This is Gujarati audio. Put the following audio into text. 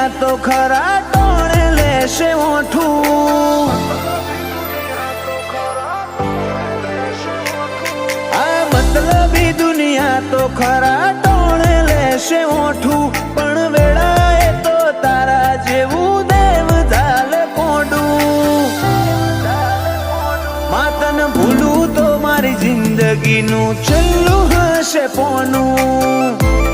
દુનિયા તો ખરા ટોણે લેશે ઓઠું, આ મતલબી દુનિયા તો ખરા ટોણે લેશે ઓઠું, પણ વેળાએ તો તારા જેવું દેવ ઝાલ કોડું. માતન ભૂલું તો મારી જિંદગીનું છેલ્લું હશે પોનું.